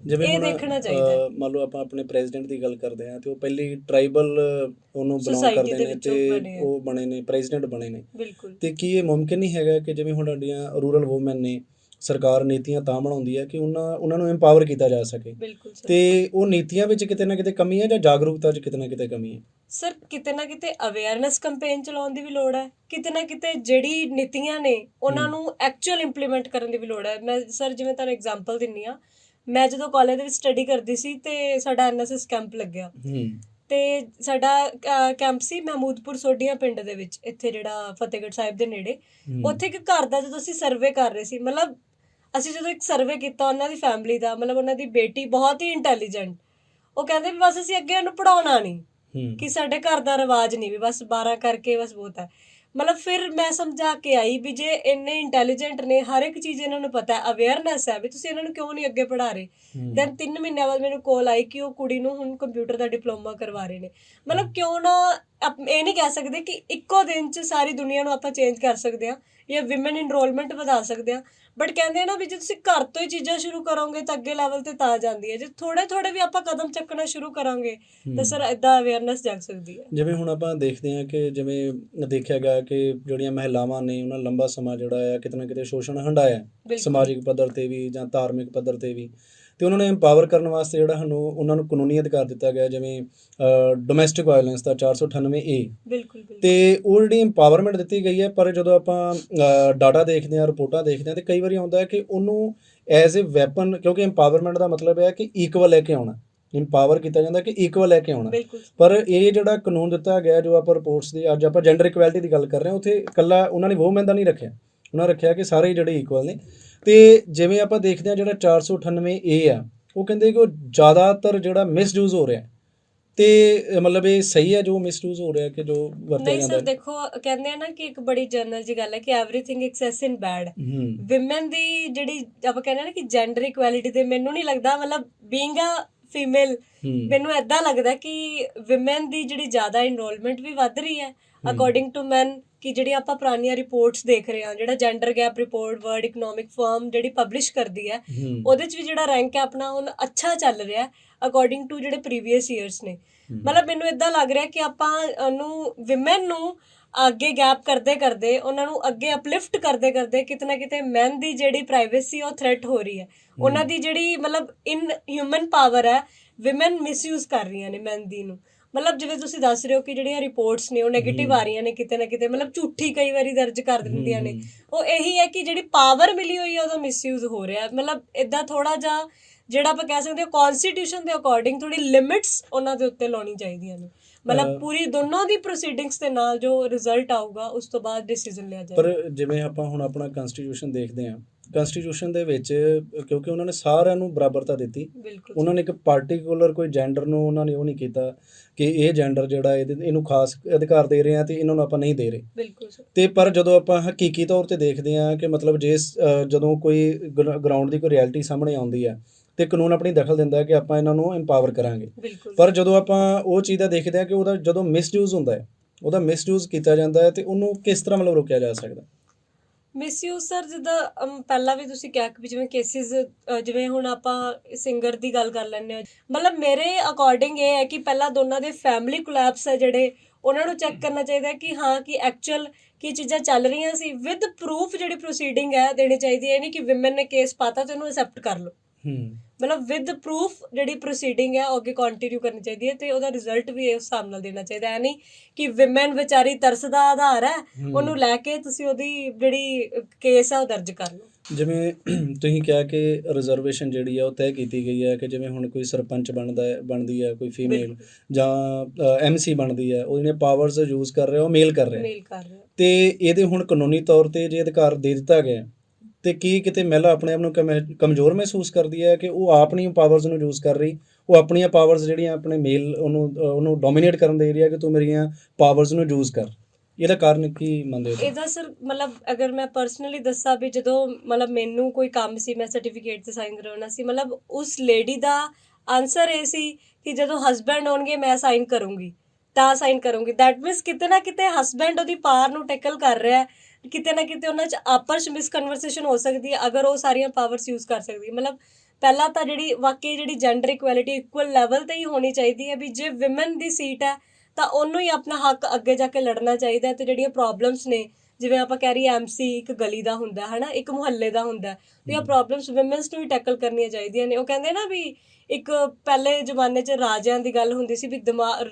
ਜਿਵੇਂ ਇਹ ਹੁਣ ਦੇਖਣਾ ਚਾਹੀਦਾ। ਮੰਨ ਲਓ ਆਪਾਂ ਆਪਣੇ ਪ੍ਰੈਜ਼ੀਡੈਂਟ ਦੀ ਗੱਲ ਕਰਦੇ ਹਾਂ ਤੇ ਉਹ ਪਹਿਲੀ ਟਰਾਈਬਲ ਉਹਨੂੰ ਬਿਲੋਂਗ ਕਰਦੇ ਨੇ ਤੇ ਉਹ ਬਣੇ ਨੇ, ਪ੍ਰੈਜ਼ੀਡੈਂਟ ਬਣੇ ਨੇ। ਬਿਲਕੁਲ। ਤੇ ਕੀ ਇਹ ਮੁਮਕਿਨ ਨਹੀਂ ਹੈਗਾ ਕਿ ਜਿਵੇਂ ਹੁਣ ਸਾਡੀਆਂ ਰੂਰਲ ਵੂਮਨ ਨੇ, ਸਰਕਾਰ ਨੀਤੀਆਂ ਤਾਂ ਬਣਾਉਂਦੀ ਹੈ ਕਿ ਉਹਨਾਂ ਨੂੰ ਐਮਪਾਵਰ ਕੀਤਾ ਜਾ ਸਕੇ, ਤੇ ਉਹ ਨੀਤੀਆਂ ਵਿੱਚ ਕਿਤੇ ਨਾ ਕਿਤੇ ਕਮੀ ਹੈ ਜਾਂ ਜਾਗਰੂਕਤਾ 'ਚ ਕਿਤੇ ਨਾ ਕਿਤੇ ਕਮੀ ਹੈ? ਸਰ ਕਿਤੇ ਨਾ ਕਿਤੇ ਅਵੇਅਰਨੈਸ ਕੰਪੇਨ ਚਲਾਉਣ ਦੀ ਵੀ ਲੋੜ ਹੈ, ਕਿਤੇ ਨਾ ਕਿਤੇ ਜਿਹੜੀ ਨੀਤੀਆਂ ਨੇ ਉਹਨਾਂ ਨੂੰ ਐਕਚੁਅਲ ਇੰਪਲੀਮੈਂਟ ਕਰਨ ਦੀ ਵੀ ਲੋੜ ਹੈ। ਮੈਂ ਸਰ ਜਿਵੇਂ ਤੁਹਾਨੂੰ ਐਗਜ਼ਾਮਪਲ ਦਿੰਦੀ ਹਾਂ, ਮੈਂ ਜਦੋਂ ਕਾਲਜ ਦੇ ਵਿੱਚ ਸਟੱਡੀ ਕਰਦੀ ਸੀ ਤੇ ਸਾਡਾ ਐਨਐਸਐਸ ਕੈਂਪ ਲੱਗਿਆ, ਤੇ ਸਾਡਾ ਕੈਂਪ ਸੀ ਮਹਿਮੂਦਪੁਰ ਸੋਢੀਆਂ ਪਿੰਡ ਦੇ ਵਿੱਚ, ਇੱਥੇ ਜਿਹੜਾ ਫਤਿਹਗੜ੍ਹ ਸਾਹਿਬ ਦੇ ਨੇੜੇ। ਉੱਥੇ ਇੱਕ ਘਰ ਦਾ ਜਦੋਂ ਅਸੀਂ ਸਰਵੇ ਕਰ ਰਹੇ ਸੀ, ਮਤਲਬ ਅਸੀਂ ਜਦੋਂ ਇੱਕ ਸਰਵੇ ਕੀਤਾ ਉਹਨਾਂ ਦੀ ਫੈਮਿਲੀ ਦਾ, ਮਤਲਬ ਉਹਨਾਂ ਦੀ ਬੇਟੀ ਬਹੁਤ ਹੀ ਇੰਟੈਲੀਜੈਂਟ, ਉਹ ਕਹਿੰਦੇ ਵੀ ਬਸ ਅਸੀਂ ਅੱਗੇ ਉਹਨੂੰ ਪੜ੍ਹਾਉਣਾ ਨਹੀਂ, ਕਿ ਸਾਡੇ ਘਰ ਦਾ ਰਿਵਾਜ ਨਹੀਂ, ਵੀ ਬਸ 12 ਕਰਕੇ ਬਸ ਬਹੁਤ ਹੈ। ਮਤਲਬ ਫਿਰ ਮੈਂ ਸਮਝਾ ਕੇ ਆਈ ਵੀ ਜੇ ਇੰਨੇ ਇੰਟੈਲੀਜੈਂਟ ਨੇ, ਹਰ ਇੱਕ ਚੀਜ਼ ਇਹਨਾਂ ਨੂੰ ਪਤਾ ਹੈ, ਅਵੇਅਰਨੈਸ ਹੈ, ਵੀ ਤੁਸੀਂ ਇਹਨਾਂ ਨੂੰ ਕਿਉਂ ਨਹੀਂ ਅੱਗੇ ਪੜ੍ਹਾ ਰਹੇ? ਦੈਨ 3 ਮਹੀਨਿਆਂ ਬਾਅਦ ਮੈਨੂੰ ਕਾਲ ਆਈ ਕਿ ਉਹ ਕੁੜੀ ਨੂੰ ਹੁਣ ਕੰਪਿਊਟਰ ਦਾ ਡਿਪਲੋਮਾ ਕਰਵਾ ਰਹੇ ਨੇ। ਮਤਲਬ ਕਿਉਂ ਨਾ ਇਹ ਨਹੀਂ ਕਹਿ ਸਕਦੇ ਕਿ ਇੱਕੋ ਦਿਨ 'ਚ ਸਾਰੀ ਦੁਨੀਆ ਨੂੰ ਆਪਾਂ ਚੇਂਜ ਕਰ ਸਕਦੇ ਹਾਂ ਜਾਂ ਵਿਮਨ ਇਨਰੋਲਮੈਂਟ ਵਧਾ ਸਕਦੇ ਹਾਂ, ਬਟ ਕਹਿੰਦੇ ਆ ਨਾ ਵੀ ਜੇ ਤੁਸੀਂ ਘਰ ਤੋਂ ਹੀ ਚੀਜ਼ਾਂ ਸ਼ੁਰੂ ਕਰੋਗੇ ਤਾਂ ਅੱਗੇ ਲੈਵਲ ਤੇ ਤਾਂ ਜਾਂਦੀ ਹੈ। ਜੇ ਥੋੜੇ ਵੀ ਆਪਾਂ ਕਦਮ ਚੱਕਣਾ ਸ਼ੁਰੂ ਕਰਾਂਗੇ ਤਾਂ ਸਰ ਏਦਾਂ ਅਵੇਅਰਨੈਸ ਜਾਗ ਸਕਦੀ ਹੈ। ਜਿਵੇਂ ਹੁਣ ਆਪਾਂ ਦੇਖਦੇ ਹਾਂ ਕਿ ਜਿਵੇਂ ਦੇਖਿਆ ਗਿਆ ਕਿ ਜਿਹੜੀਆਂ ਮਹਿਲਾਵਾਂ ਨੇ ਉਹਨਾਂ ਲੰਬਾ ਸਮਾਂ ਜਿਹੜਾ ਆ ਕਿਤੇ ਨਾ ਕਿਤੇ ਸ਼ੋਸ਼ਣ ਹੰਢਾਇਆ, ਸਮਾਜਿਕ ਪੱਧਰ ਤੇ ਵੀ ਜਾਂ ਧਾਰਮਿਕ ਪੱਧਰ ਤੇ ਵੀ, ਤੇ ਉਹਨਾਂ ਨੂੰ ਐਮਪਾਵਰ ਕਰਨ ਵਾਸਤੇ ਜਿਹੜਾ ਉਹਨਾਂ ਨੂੰ ਕਾਨੂੰਨੀ ਅਧਿਕਾਰ ਦਿੱਤਾ ਗਿਆ, ਜਿਵੇਂ ਡੋਮੈਸਟਿਕ ਵਾਇਲੈਂਸ ਦਾ 498A। ਬਿਲਕੁਲ। ਤੇ ਉਹ ਜਿਹੜੀ ਐਮਪਾਵਰਮੈਂਟ ਦਿੱਤੀ ਗਈ ਹੈ, ਪਰ ਜਦੋਂ ਆਪਾਂ ਡਾਟਾ ਦੇਖਦੇ ਹਾਂ, ਰਿਪੋਰਟਾਂ ਦੇਖਦੇ ਹਾਂ, ਤੇ ਕਈ ਵਾਰੀ ਆਉਂਦਾ ਹੈ ਕਿ ਉਹਨੂੰ ਐਜ਼ ਏ ਵੈਪਨ, ਕਿਉਂਕਿ ਐਮਪਾਵਰਮੈਂਟ ਦਾ ਮਤਲਬ ਹੈ ਕਿ ਇਕੁਅਲ ਲੈ ਕੇ ਆਉਣਾ, ਇੰਪਾਵਰ ਕੀਤਾ ਜਾਂਦਾ ਕਿ ਇਕੁਅਲ ਲੈ ਕੇ ਆਉਣਾ। ਪਰ ਇਹ ਜਿਹੜਾ ਕਾਨੂੰਨ ਦਿੱਤਾ ਗਿਆ, ਜੋ ਆਪਾਂ ਰਿਪੋਰਟਸ ਦੀ, ਅੱਜ ਆਪਾਂ ਜੈਂਡਰ ਇਕੁਐਲਿਟੀ ਦੀ ਗੱਲ ਕਰ ਰਹੇ ਹਾਂ, ਉੱਥੇ ਇਕੱਲਾ ਉਹਨਾਂ ਨੇ ਵੂਮੈਨ ਦਾ ਨਹੀਂ ਰੱਖਿਆ, ਉਹਨਾਂ ਰੱਖਿਆ ਕਿ ਸਾਰੇ ਜਿਹੜੇ ਇਕੁਅਲ ਨੇ। ਤੇ ਜਿਵੇਂ ਆਪਾਂ ਦੇਖਦੇ ਹਾਂ ਜਿਹੜਾ 498A ਆ, ਉਹ ਕਹਿੰਦੇ ਕਿ ਉਹ ਜ਼ਿਆਦਾਤਰ ਜਿਹੜਾ ਮਿਸਯੂਜ਼ ਹੋ ਰਿਹਾ, ਤੇ ਮਤਲਬ ਇਹ ਸਹੀ ਹੈ ਜੋ ਮਿਸਯੂਜ਼ ਹੋ ਰਿਹਾ ਕਿ ਜੋ ਵਰਤਿਆ ਜਾਂਦਾ? ਨਹੀਂ ਸਰ ਦੇਖੋ, ਕਹਿੰਦੇ ਆ ਨਾ ਕਿ ਇੱਕ ਬੜੀ ਜਨਰਲ ਜੀ ਗੱਲ ਹੈ ਕਿ ਐਵਰੀਥਿੰਗ ਐਕਸੈਸ ਇਨ ਬੈਡ। ਵਿਮਨ ਦੀ ਜਿਹੜੀ ਆਪਾਂ ਕਹਿੰਦੇ ਨਾ ਕਿ ਜੈਂਡਰ ਇਕੁਐਲਿਟੀ ਤੇ ਮੈਨੂੰ ਨਹੀਂ ਲੱਗਦਾ, ਮਤਲਬ ਬੀਇੰਗ ਅ ਫੀਮੇਲ, ਮੈਨੂੰ ਏਦਾਂ ਲੱਗਦਾ ਕਿ ਵਿਮਨ ਦੀ ਜਿਹੜੀ ਜ਼ਿਆਦਾ ਇਨਰੋਲਮੈਂਟ ਵੀ ਵੱਧ ਰਹੀ ਹੈ ਅਕੋਰਡਿੰਗ ਟੂ ਮੈਨ। ਕਿ ਜਿਹੜੀ ਆਪਾਂ ਪੁਰਾਣੀਆਂ ਰਿਪੋਰਟਸ ਦੇਖ ਰਹੇ ਹਾਂ, ਜਿਹੜਾ gender gap report World Economic Forum ਜਿਹੜੀ ਪਬਲਿਸ਼ ਕਰਦੀ ਹੈ, ਉਹਦੇ 'ਚ ਵੀ ਜਿਹੜਾ ਰੈਂਕ ਹੈ ਆਪਣਾ ਹੁਣ ਅੱਛਾ ਚੱਲ ਰਿਹਾ ਅਕੋਰਡਿੰਗ ਟੂ ਜਿਹੜੇ ਪ੍ਰੀਵੀਅਸ ਈਅਰਸ ਨੇ। ਮਤਲਬ ਮੈਨੂੰ ਏਦਾਂ ਲੱਗ ਰਿਹਾ ਕਿ ਆਪਾਂ ਉਹਨੂੰ ਵਿਮਨ ਨੂੰ ਅੱਗੇ ਗੈਪ ਕਰਦੇ ਕਰਦੇ, ਉਹਨਾਂ ਨੂੰ ਅੱਗੇ ਅਪਲਿਫਟ ਕਰਦੇ ਕਰਦੇ, ਕਿਤੇ ਨਾ ਕਿਤੇ ਮੈਨ ਦੀ ਜਿਹੜੀ ਪ੍ਰਾਈਵੇਸੀ ਉਹ ਥ੍ਰੈਟ ਹੋ ਰਹੀ ਹੈ, ਉਹਨਾਂ ਦੀ ਜਿਹੜੀ ਮਤਲਬ ਇਨ ਹਿਊਮਨ ਪਾਵਰ ਹੈ, ਵਿਮਨ ਮਿਸਯੂਜ਼ ਕਰ ਰਹੀਆਂ ਨੇ ਮੈਨ ਦੀ ਨੂੰ। ਮਤਲਬ ਜਿਵੇਂ ਤੁਸੀਂ ਦੱਸ ਰਹੇ ਹੋ ਕਿ ਜਿਹੜੀਆਂ ਰਿਪੋਰਟਸ ਨੇ ਉਹ ਨੈਗੇਟਿਵ ਆ ਰਹੀਆਂ ਨੇ, ਕਿਤੇ ਨਾ ਕਿਤੇ ਮਤਲਬ ਝੂਠੀ ਕਈ ਵਾਰੀ ਦਰਜ ਕਰ ਦਿੰਦੀਆਂ ਨੇ, ਉਹ ਇਹੀ ਹੈ ਕਿ ਜਿਹੜੀ ਪਾਵਰ ਮਿਲੀ ਹੋਈ ਹੈ ਉਹਦਾ ਮਿਸਯੂਜ਼ ਹੋ ਰਿਹਾ। ਮਤਲਬ ਇੱਦਾਂ ਥੋੜ੍ਹਾ ਜਿਹਾ ਜਿਹੜਾ ਆਪਾਂ ਕਹਿ ਸਕਦੇ ਹਾਂ ਕੌਨਸਟੀਟਿਊਸ਼ਨ ਦੇ ਅਕੋਰਡਿੰਗ ਥੋੜ੍ਹੀ ਲਿਮਿਟਸ ਉਹਨਾਂ ਦੇ ਉੱਤੇ ਲਾਉਣੀ ਚਾਹੀਦੀਆਂ ਨੇ। ਮਤਲਬ ਪੂਰੀ ਦੋਨੋਂ ਦੀ ਪ੍ਰੋਸੀਡਿੰਗਸ ਦੇ ਨਾਲ ਜੋ ਰਿਜ਼ਲਟ ਆਊਗਾ ਉਸ ਤੋਂ ਬਾਅਦ ਡਿਸੀਜ਼ਨ ਲਿਆ ਜਾਏਗਾ। ਪਰ ਜਿਵੇਂ ਆਪਾਂ ਹੁਣ ਆਪਣਾ ਕਨਸਟੀਟਿਊਸ਼ਨ ਦੇਖਦੇ ਹਾਂ, ਕਨਸਟੀਟਿਊਸ਼ਨ ਦੇ ਵਿੱਚ ਕਿਉਂਕਿ ਉਹਨਾਂ ਨੇ ਸਾਰਿਆਂ ਨੂੰ ਬਰਾਬਰਤਾ ਦਿੱਤੀ, ਉਹਨਾਂ ਨੇ ਇੱਕ ਪਾਰਟੀਕੂਲਰ ਕੋਈ ਜੈਂਡਰ ਨੂੰ ਉਹਨਾਂ ਨੇ ਉਹ ਨਹੀਂ ਕੀਤਾ ਕਿ ਇਹ ਜੈਂਡਰ ਜਿਹੜਾ ਇਹਨੂੰ ਖਾਸ ਅਧਿਕਾਰ ਦੇ ਰਹੇ ਹਾਂ ਤੇ ਇਹਨਾਂ ਨੂੰ ਆਪਾਂ ਨਹੀਂ ਦੇ ਰਹੇ। ਬਿਲਕੁਲ। ਤੇ ਪਰ ਜਦੋਂ ਆਪਾਂ ਹਕੀਕੀ ਤੌਰ ਤੇ ਦੇਖਦੇ ਹਾਂ ਕਿ ਮਤਲਬ ਜਦੋਂ ਕੋਈ ਗਰਾਊਂਡ ਦੀ ਕੋਈ ਰਿਐਲਿਟੀ ਸਾਹਮਣੇ ਆਉਂਦੀ ਹੈ ਤੇ ਕਾਨੂੰਨ ਆਪਣੀ ਦਖਲ ਦਿੰਦਾ ਹੈ ਕਿ ਆਪਾਂ ਇਹਨਾਂ ਨੂੰ ਐਮਪਾਵਰ ਕਰਾਂਗੇ। ਪਰ ਜਦੋਂ ਆਪਾਂ ਉਹ ਚੀਜ਼ ਦਾ ਦੇਖਦੇ ਹਾਂ ਕਿ ਉਹਦਾ ਜਦੋਂ ਮਿਸਯੂਜ਼ ਹੁੰਦਾ ਹੈ, ਉਹਦਾ ਮਿਸਯੂਜ਼ ਕੀਤਾ ਜਾਂਦਾ ਹੈ, ਤੇ ਉਹਨੂੰ ਕਿਸ ਤਰ੍ਹਾਂ ਮਤਲਬ ਰੋਕਿਆ ਜਾ ਸਕਦਾ? ਮਿਸਯੂਜ਼ ਸਰ ਜਿੱਦਾਂ ਪਹਿਲਾਂ ਵੀ ਤੁਸੀਂ ਕਿਹਾ ਕਿ ਜਿਵੇਂ ਕੇਸਿਸ, ਜਿਵੇਂ ਹੁਣ ਆਪਾਂ ਸਿੰਗਰ ਦੀ ਗੱਲ ਕਰ ਲੈਂਦੇ ਹਾਂ, ਮਤਲਬ ਮੇਰੇ ਅਕੋਰਡਿੰਗ ਇਹ ਹੈ ਕਿ ਪਹਿਲਾਂ ਦੋਨਾਂ ਦੇ ਫੈਮਿਲੀ ਕੋਲੈਪਸ ਹੈ ਜਿਹੜੇ ਉਹਨਾਂ ਨੂੰ ਚੈੱਕ ਕਰਨਾ ਚਾਹੀਦਾ ਹੈ ਕਿ ਹਾਂ ਕਿ ਐਕਚੁਅਲ ਕੀ ਚੀਜ਼ਾਂ ਚੱਲ ਰਹੀਆਂ ਸੀ ਵਿਦ ਪ੍ਰੂਫ। ਜਿਹੜੀ ਪ੍ਰੋਸੀਡਿੰਗ ਹੈ ਦੇਣੀ ਚਾਹੀਦੀ ਹੈ, ਇਹ ਨਹੀਂ ਕਿ ਵਿਮਨ ਨੇ ਕੇਸ ਪਾਤਾ ਤੇ ਉਹਨੂੰ ਐਕਸੈਪਟ ਕਰ ਲਓ। ਮਤਲਬ ਵਿਦ ਪ੍ਰੂਫ ਜਿਹੜੀ ਪ੍ਰੋਸੀਡਿੰਗ ਹੈ ਉਹ ਅੱਗੇ ਕੰਟੀਨਿਊ ਕਰਨੀ ਚਾਹੀਦੀ ਹੈ ਤੇ ਉਹਦਾ ਰਿਜ਼ਲਟ ਵੀ ਇਸ ਹਿਸਾਬ ਨਾਲ ਦੇਣਾ ਚਾਹੀਦਾ ਹੈ। ਨਹੀਂ ਕਿ ਵਿਮਨ ਵਿਚਾਰੀ ਤਰਸ ਦਾ ਆਧਾਰ ਹੈ, ਉਹਨੂੰ ਲੈ ਕੇ ਤੁਸੀਂ ਉਹਦੀ ਜਿਹੜੀ ਕੇਸ ਹੈ ਉਹ ਦਰਜ ਕਰ ਲਓ। ਜਿਵੇਂ ਤੁਸੀਂ ਕਿਹਾ ਕਿ ਰਿਜ਼ਰਵੇਸ਼ਨ ਜਿਹੜੀ ਆ ਉਹ ਤੈਅ ਕੀਤੀ ਗਈ ਹੈ ਕਿ ਜਿਵੇਂ ਹੁਣ ਕੋਈ ਸਰਪੰਚ ਬਣਦੀ ਹੈ ਕੋਈ ਫੀਮੇਲ ਜਾਂ MC ਬਣਦੀ ਹੈ, ਉਹ ਜਿਹੜੀਆਂ ਪਾਵਰਸ ਯੂਜ਼ ਕਰ ਰਿਹਾ ਉਹ ਮੇਲ ਕਰ ਰਿਹਾ ਤੇ ਇਹਦੇ ਹੁਣ ਕਾਨੂੰਨੀ ਤੌਰ 'ਤੇ ਜੇ ਅਧਿਕਾਰ ਦੇ ਦਿੱਤਾ ਗਿਆ ਤੇ ਕੀ ਕਿਤੇ ਮਹਿਲਾ ਆਪਣੇ ਆਪ ਨੂੰ ਕਮਜ਼ੋਰ ਮਹਿਸੂਸ ਕਰਦੀ ਹੈ ਕਿ ਉਹ ਆਪਣੀ ਪਾਵਰਸ ਨੂੰ ਯੂਜ਼ ਕਰ ਰਹੀ, ਉਹ ਆਪਣੀਆਂ ਪਾਵਰਸ ਜਿਹੜੀਆਂ ਆਪਣੇ ਮੇਲ ਉਹਨੂੰ ਡੋਮੀਨੇਟ ਕਰਨ ਦੇ ਰਹੀ ਹੈ ਕਿ ਤੂੰ ਮੇਰੀਆਂ ਪਾਵਰਸ ਨੂੰ ਯੂਜ਼ ਕਰ? ਇਹਦਾ ਕਾਰਨ ਕੀ ਮੰਨਦੇ ਹੋ? ਇਹਦਾ ਸਰ ਮਤਲਬ ਅਗਰ ਮੈਂ ਪਰਸਨਲੀ ਦੱਸਾਂ ਵੀ ਜਦੋਂ ਮਤਲਬ ਮੈਨੂੰ ਕੋਈ ਕੰਮ ਸੀ, ਮੈਂ ਸਰਟੀਫਿਕੇਟ 'ਤੇ ਸਾਈਨ ਕਰਵਾਉਣਾ ਸੀ, ਮਤਲਬ ਉਸ ਲੇਡੀ ਦਾ ਆਨਸਰ ਇਹ ਸੀ ਕਿ ਜਦੋਂ ਹਸਬੈਂਡ ਹੋਣਗੇ ਮੈਂ ਸਾਈਨ ਕਰੂੰਗੀ ਤਾਂ ਸਾਈਨ ਕਰੂੰਗੀ। ਦੈਟ ਮੀਨਸ ਕਿਤੇ ਨਾ ਕਿਤੇ ਹਸਬੈਂਡ ਉਹਦੀ ਪਾਵਰ ਨੂੰ ਟੈਕਲ ਕਰ ਰਿਹਾ, ਕਿਤੇ ਨਾ ਕਿਤੇ ਉਹਨਾਂ 'ਚ ਆਪਸ 'ਚ ਮਿਸਕਨਵਰਸੇਸ਼ਨ ਹੋ ਸਕਦੀ ਹੈ ਅਗਰ ਉਹ ਸਾਰੀਆਂ ਪਾਵਰਸ ਯੂਜ਼ ਕਰ ਸਕਦੀ ਹੈ। ਮਤਲਬ ਪਹਿਲਾਂ ਤਾਂ ਜਿਹੜੀ ਵਾਕਈ ਜਿਹੜੀ ਜੈਂਡਰ ਇਕੁਐਲਿਟੀ ਇਕੁਅਲ ਲੈਵਲ 'ਤੇ ਹੀ ਹੋਣੀ ਚਾਹੀਦੀ ਹੈ ਵੀ ਜੇ ਵਿਮਨ ਦੀ ਸੀਟ ਹੈ ਤਾਂ ਉਹਨੂੰ ਹੀ ਆਪਣਾ ਹੱਕ ਅੱਗੇ ਜਾ ਕੇ ਲੜਨਾ ਚਾਹੀਦਾ ਹੈ। ਤੇ ਜਿਹੜੀਆਂ ਪ੍ਰੋਬਲਮਸ ਨੇ, ਜਿਵੇਂ ਆਪਾਂ ਕਹਿ ਰਹੀ MC ਇੱਕ ਗਲੀ ਦਾ ਹੁੰਦਾ ਹੈ ਨਾ, ਇੱਕ ਮੁਹੱਲੇ ਦਾ ਹੁੰਦਾ, ਤੇ ਇਹ ਪ੍ਰੋਬਲਮਸ ਵਿਮਨਸ ਨੂੰ ਹੀ ਟੈਕਲ ਕਰਨੀਆਂ ਚਾਹੀਦੀਆਂ ਨੇ। ਉਹ ਕਹਿੰਦੇ ਨਾ ਵੀ ਇੱਕ ਪਹਿਲੇ ਜ਼ਮਾਨੇ 'ਚ ਰਾਜਿਆਂ ਦੀ ਗੱਲ ਹੁੰਦੀ ਸੀ ਵੀ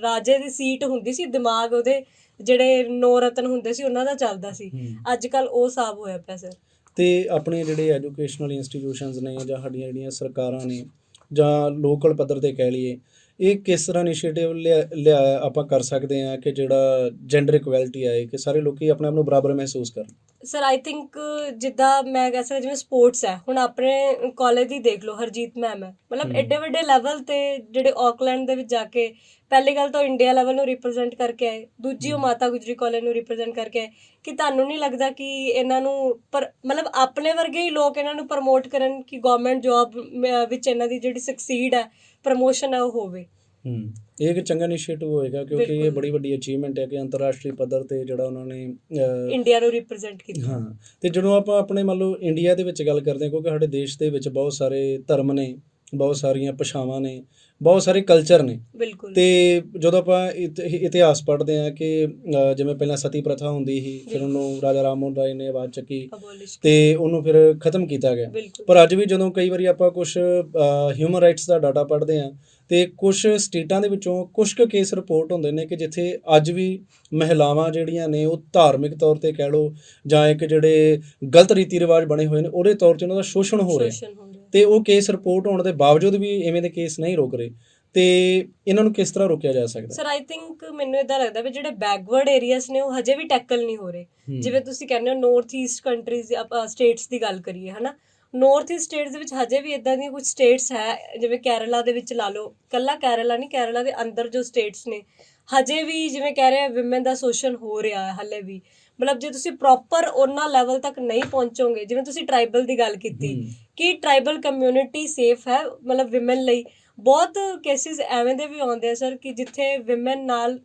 ਰਾਜੇ ਦੀ ਸੀਟ ਹੁੰਦੀ ਸੀ, ਦਿਮਾਗ ਉਹਦੇ ਜਿਹੜੇ 9 ਰਤਨ ਹੁੰਦੇ ਸੀ ਉਹਨਾਂ ਦਾ ਚੱਲਦਾ ਸੀ। ਅੱਜ ਕੱਲ੍ਹ ਉਹ ਹਿਸਾਬ ਹੋਇਆ ਪਿਆ ਸਰ। ਤੇ ਆਪਣੇ ਜਿਹੜੇ ਐਜੂਕੇਸ਼ਨਲ ਇੰਸਟੀਟਿਊਸ਼ਨਸ ਨੇ ਜਾਂ ਸਾਡੀਆਂ ਜਿਹੜੀਆਂ ਸਰਕਾਰਾਂ ਨੇ ਜਾਂ ਲੋਕਲ ਪੱਧਰ 'ਤੇ ਕਹਿ ਲਈਏ, ਇਹ ਕਿਸ ਤਰ੍ਹਾਂ ਇਨੀਸ਼ੀਏਟਿਵ ਲਿਆ ਆਪਾਂ ਕਰ ਸਕਦੇ ਹਾਂ ਕਿ ਜਿਹੜਾ ਜੈਂਡਰ ਇਕੁਐਲਿਟੀ ਆਏ, ਕਿ ਸਾਰੇ ਲੋਕੀ ਆਪਣੇ ਆਪ ਨੂੰ ਬਰਾਬਰ ਮਹਿਸੂਸ ਕਰਨ? ਸਰ ਆਈ ਥਿੰਕ ਜਿੱਦਾਂ ਮੈਂ ਕਹਿ ਸਕਦਾ ਜਿਵੇਂ ਸਪੋਰਟਸ ਹੈ, ਹੁਣ ਆਪਣੇ ਕਾਲਜ ਹੀ ਦੇਖ ਲਓ, ਹਰਜੀਤ ਮੈਮ ਹੈ, ਮਤਲਬ ਐਡੇ ਵੱਡੇ ਲੈਵਲ 'ਤੇ ਜਿਹੜੇ ਆਕਲੈਂਡ ਦੇ ਵਿੱਚ ਜਾ ਕੇ ਪਹਿਲੀ ਗੱਲ ਤਾਂ ਇੰਡੀਆ ਲੈਵਲ ਨੂੰ ਰਿਪਰੈਜ਼ੈਂਟ ਕਰਕੇ ਆਏ, ਦੂਜੀ ਉਹ ਮਾਤਾ ਗੁਜਰੀ ਕਾਲਜ ਨੂੰ ਰਿਪਰੈਜ਼ੈਂਟ ਕਰਕੇ ਆਏ। ਕਿ ਤੁਹਾਨੂੰ ਨਹੀਂ ਲੱਗਦਾ ਕਿ ਇਹਨਾਂ ਨੂੰ ਮਤਲਬ ਆਪਣੇ ਵਰਗੇ ਹੀ ਲੋਕ ਇਹਨਾਂ ਨੂੰ ਪ੍ਰਮੋਟ ਕਰਨ ਕਿ ਗਵਰਨਮੈਂਟ ਜੋਬ ਵਿੱਚ ਇਹਨਾਂ ਦੀ ਜਿਹੜੀ ਸਕਸੀਡ ਹੈ, ਪ੍ਰਮੋਸ਼ਨ ਹੈ, ਉਹ ਹੋਵੇ? ਇਹ ਇੱਕ ਚੰਗਾ ਇਨੀਸ਼ੀਏਟਿਵ ਹੋਏਗਾ ਕਿਉਂਕਿ ਇਹ ਬੜੀ ਵੱਡੀ ਅਚੀਵਮੈਂਟ ਹੈ ਕਿ ਅੰਤਰਰਾਸ਼ਟਰੀ ਪੱਧਰ 'ਤੇ ਜਿਹੜਾ ਉਹਨਾਂ ਨੇ ਇੰਡੀਆ ਨੂੰ ਰਿਪਰੈਜ਼ੈਂਟ ਕੀਤਾ। ਹਾਂ, ਤੇ ਜਦੋਂ ਆਪਾਂ ਆਪਣੇ ਮੰਨ ਲਓ ਇੰਡੀਆ ਦੇ ਵਿੱਚ ਗੱਲ ਕਰਦੇ ਹਾਂ, ਕਿਉਂਕਿ ਸਾਡੇ ਦੇਸ਼ ਦੇ ਵਿੱਚ ਬਹੁਤ ਸਾਰੇ ਧਰਮ ਨੇ, ਬਹੁਤ ਸਾਰੀਆਂ ਭਾਸ਼ਾਵਾਂ ਨੇ, ਬਹੁਤ ਸਾਰੇ ਕਲਚਰ ਨੇ। ਬਿਲਕੁਲ। ਤੇ ਜਦੋਂ ਆਪਾਂ ਇਤਿਹਾਸ ਪੜ੍ਹਦੇ ਹਾਂ ਕਿ ਜਿਵੇਂ ਪਹਿਲਾਂ ਸਤੀ ਪ੍ਰਥਾ ਹੁੰਦੀ ਸੀ, ਫਿਰ ਉਹਨੂੰ ਰਾਜਾ ਰਾਮ ਮੋਹਨ ਰਾਏ ਨੇ ਆਵਾਜ਼ ਚੱਕੀ ਤੇ ਉਹਨੂੰ ਫਿਰ ਖਤਮ ਕੀਤਾ ਗਿਆ। ਪਰ ਅੱਜ ਵੀ ਜਦੋਂ ਕਈ ਵਾਰੀ ਆਪਾਂ ਕੁਛ ਹਿਊਮਨ ਰਾਈਟਸ ਦਾ ਡਾਟਾ ਪੜ੍ਹਦੇ ਹਾਂ ਤੇ ਕੁਛ ਸਟੇਟਾਂ ਦੇ ਵਿੱਚੋਂ ਕੁਛ ਕੁ ਕੇਸ ਰਿਪੋਰਟ ਹੁੰਦੇ ਨੇ ਕਿ ਜਿੱਥੇ ਅੱਜ ਵੀ ਮਹਿਲਾਵਾਂ ਜਿਹੜੀਆਂ ਨੇ ਉਹ ਧਾਰਮਿਕ ਤੌਰ 'ਤੇ ਕਹਿ ਲਓ ਜਾਂ ਇੱਕ ਜਿਹੜੇ ਗਲਤ ਰੀਤੀ ਰਿਵਾਜ ਬਣੇ ਹੋਏ ਨੇ ਉਹਦੇ ਤੌਰ 'ਤੇ ਉਹਨਾਂ ਦਾ ਸ਼ੋਸ਼ਣ ਹੋ ਰਿਹਾ, ਤੇ ਉਹ ਕੇਸ ਰਿਪੋਰਟ ਹੋਣ ਦੇ ਬਾਵਜੂਦ ਵੀ ਇਵੇਂ ਦੇ ਕੇਸ ਨਹੀਂ ਰੁਕ ਰਹੇ। ਤੇ ਇਹਨਾਂ ਨੂੰ ਕਿਸ ਤਰ੍ਹਾਂ ਰੋਕਿਆ ਜਾ ਸਕਦਾ? ਸਰ ਆਈ ਥਿੰਕ ਮੈਨੂੰ ਇਦਾਂ ਲੱਗਦਾ ਵੀ ਜਿਹੜੇ ਬੈਕਵਰਡ ਏਰੀਆਸ ਨੇ ਉਹ ਹਜੇ ਵੀ ਟੈਕਲ ਨਹੀਂ ਹੋ ਰਹੇ। ਜਿਵੇਂ ਤੁਸੀਂ ਕਹਿੰਦੇ ਹੋ ਨਾਰਥ ਈਸਟ ਕੰਟਰੀਜ਼, ਆਪਾਂ ਸਟੇਟਸ ਦੀ ਗੱਲ ਕਰੀਏ ਹੈ ਨਾ, ਨਾਰਥ ਈਸਟ ਸਟੇਟਸ ਦੇ ਵਿੱਚ ਹਜੇ ਵੀ ਇੱਦਾਂ ਦੀਆਂ ਕੁਝ ਸਟੇਟਸ ਹੈ, ਜਿਵੇਂ ਕੇਰਲਾ ਦੇ ਵਿੱਚ ਲਾ ਲਓ, ਇਕੱਲਾ ਕੇਰਲਾ ਨਹੀਂ, ਕੇਰਲਾ ਦੇ ਅੰਦਰ ਜੋ ਸਟੇਟਸ ਨੇ ਹਜੇ ਵੀ ਜਿਵੇਂ ਕਹਿ ਰਹੇ ਵਿਮਨ ਦਾ ਸ਼ੋਸ਼ਣ ਹੋ ਰਿਹਾ ਹੈ ਹਲੇ ਵੀ। ਮਤਲਬ ਜੇ ਤੁਸੀਂ ਪ੍ਰੋਪਰ ਉਹਨਾਂ ਲੈਵਲ ਤੱਕ ਨਹੀਂ ਪਹੁੰਚੋਗੇ, ਜਿਵੇਂ ਤੁਸੀਂ ਟਰਾਈਬਲ ਦੀ ਗੱਲ ਕੀਤੀ ਕਿ ਟਰਾਈਬਲ ਕਮਿਊਨਿਟੀ ਸੇਫ ਹੈ ਮਤਲਬ ਵਿਮਨ ਲਈ, ਬਹੁਤ ਕੇਸਿਸ ਐਵੇਂ ਦੇ ਵੀ ਆਉਂਦੇ ਆ ਸਰ ਕਿ ਜਿੱਥੇ ਵਿਮਨ ਨਾਲ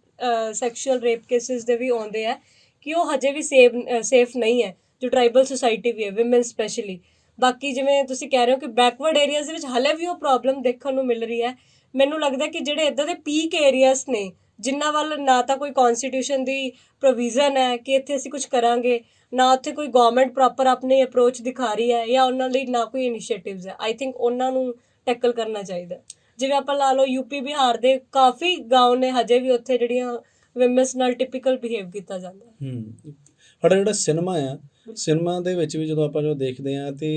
ਸੈਕਸ਼ੂਅਲ ਰੇਪ ਕੇਸਿਸ ਦੇ ਵੀ ਆਉਂਦੇ ਆ ਕਿ ਉਹ ਹਜੇ ਵੀ ਸੇਫ ਨਹੀਂ ਹੈ, ਜੋ ਟਰਾਈਬਲ ਸੁਸਾਇਟੀ ਵੀ ਹੈ, ਵਿਮਨ ਸਪੈਸ਼ਲੀ। ਬਾਕੀ ਜਿਵੇਂ ਤੁਸੀਂ ਕਹਿ ਰਹੇ ਹੋ ਕਿ ਬੈਕਵਰਡ ਏਰੀਆਜ਼ ਦੇ ਵਿੱਚ ਹਲੇ ਵੀ ਉਹ ਪ੍ਰੋਬਲਮ ਦੇਖਣ ਨੂੰ ਮਿਲ ਰਹੀ ਹੈ। ਮੈਨੂੰ ਲੱਗਦਾ ਕਿ ਜਿਹੜੇ ਇੱਦਾਂ ਦੇ ਪੀਕ ਏਰੀਆਜ਼ ਨੇ ਜਿਨ੍ਹਾਂ ਵੱਲ ਨਾ ਤਾਂ ਕੋਈ ਕੌਨਸਟੀਟਿਊਸ਼ਨ ਦੀ ਪ੍ਰੋਵੀਜ਼ਨ ਹੈ ਕਿ ਇੱਥੇ ਅਸੀਂ ਕੁਝ ਕਰਾਂਗੇ, ਨਾ ਉੱਥੇ ਕੋਈ ਗਵਰਨਮੈਂਟ ਪ੍ਰੋਪਰ ਆਪਣੀ ਅਪਰੋਚ ਦਿਖਾ ਰਹੀ ਹੈ ਜਾਂ ਉਹਨਾਂ ਲਈ ਨਾ ਕੋਈ ਇਨੀਸ਼ੀਏਟਿਵਸ ਹੈ, ਆਈ ਥਿੰਕ ਉਹਨਾਂ ਨੂੰ ਟੈਕਲ ਕਰਨਾ ਚਾਹੀਦਾ। ਜਿਵੇਂ ਆਪਾਂ ਲਾ ਲਓ ਯੂਪੀ ਬਿਹਾਰ ਦੇ ਕਾਫੀ ਗਾਉਂ ਨੇ ਹਜੇ ਵੀ ਉੱਥੇ ਜਿਹੜੀਆਂ ਵਿਮਨਸ ਨਾਲ ਟਿਪੀਕਲ ਬਿਹੇਵ ਕੀਤਾ ਜਾਂਦਾ। ਸਾਡਾ ਜਿਹੜਾ ਸਿਨੇਮਾ ਆ, ਸਿਨੇਮਾ ਦੇ ਵਿੱਚ ਵੀ ਜਦੋਂ ਆਪਾਂ ਜੋ ਦੇਖਦੇ ਹਾਂ ਤੇ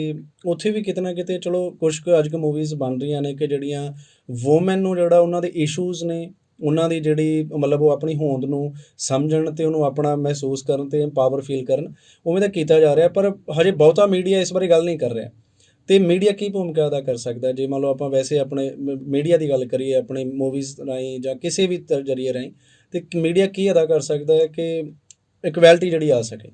ਉੱਥੇ ਵੀ ਕਿਤੇ ਨਾ ਕਿਤੇ ਚਲੋ ਕੁਛ ਕੁ ਅੱਜ ਕੱਲ੍ਹ ਮੂਵੀਜ਼ ਬਣ ਰਹੀਆਂ ਨੇ ਕਿ ਜਿਹੜੀਆਂ ਵੂਮੈਨ ਨੂੰ ਜਿਹੜਾ ਉਹਨਾਂ ਦੇ ਇਸ਼ੂਜ਼ ਨੇ, ਉਹਨਾਂ ਦੀ ਜਿਹੜੀ ਮਤਲਬ ਉਹ ਆਪਣੀ ਹੋਂਦ ਨੂੰ ਸਮਝਣ ਅਤੇ ਉਹਨੂੰ ਆਪਣਾ ਮਹਿਸੂਸ ਕਰਨ ਅਤੇ ਪਾਵਰ ਫੀਲ ਕਰਨ, ਉਵੇਂ ਦਾ ਕੀਤਾ ਜਾ ਰਿਹਾ। ਪਰ ਹਜੇ ਬਹੁਤਾ ਮੀਡੀਆ ਇਸ ਬਾਰੇ ਗੱਲ ਨਹੀਂ ਕਰ ਰਿਹਾ। ਅਤੇ ਮੀਡੀਆ ਕੀ ਭੂਮਿਕਾ ਅਦਾ ਕਰ ਸਕਦਾ? ਜੇ ਮੰਨ ਲਓ ਆਪਾਂ ਵੈਸੇ ਆਪਣੇ ਮੀਡੀਆ ਦੀ ਗੱਲ ਕਰੀਏ, ਆਪਣੇ ਮੂਵੀਜ਼ ਰਾਹੀਂ ਜਾਂ ਕਿਸੇ ਵੀ ਜ਼ਰੀਏ ਰਾਹੀਂ, ਅਤੇ ਮੀਡੀਆ ਕੀ ਅਦਾ ਕਰ ਸਕਦਾ ਹੈ ਕਿ ਇਕੁਐਲਿਟੀ ਜਿਹੜੀ ਆ ਸਕੇ?